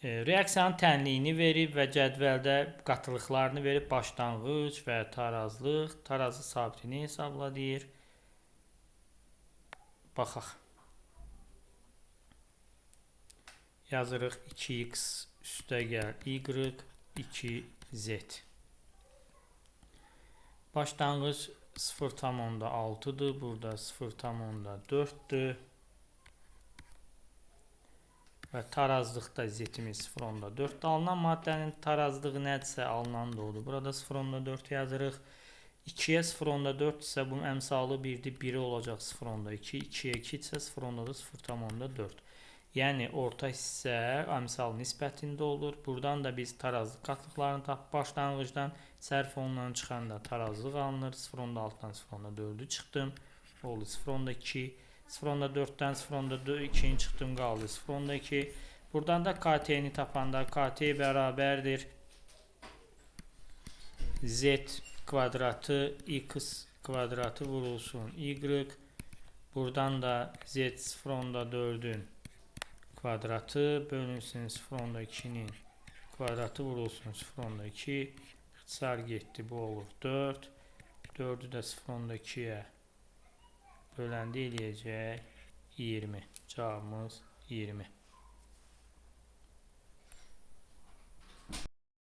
Reaksiyanın tənliyini verib və cədvəldə qatılıqlarını verib başlanğıc və tarazlıq, tarazı sabitini hesabla deyir. Baxaq. Yazırıq 2x üstəgəl y 2z. Başlanğıc 0,6'dır. Burada 0,4'dür. Və tarazlıqda z-imiz 0,4. Alınan maddənin tarazlığı nədirsə alınan da odur. Burada 0,4 yazırıq. 2'ye 0,4 ise bunun əmsalı 1'dir. 1'i olacaq 0,2. 2'ye 2 ise 0,4. Yəni orta hissə əmsal nisbətində olur. Buradan da biz tarazlıq qatlıqlarını tapıb başlanğıcdan sərf olunan çıxanda tarazlıq alınır. 0,6'dan 0,4'ü çıxdım. Oldu 0,2. 0,4'dən 0,2'ni çıxdım, qaldı 0,2. Buradan da KT-ni tapanda KT bərabərdir Z kvadratı x kvadratı vurulsun y. Buradan da Z 0,4'ün kvadratı bölünsün 0,2'nin kvadratı vurulsun 0,2. İxtisar getdi, bu olur 4. 4'ü də 0,2'yə böləndə eləyəcək 20. Cavabımız 20.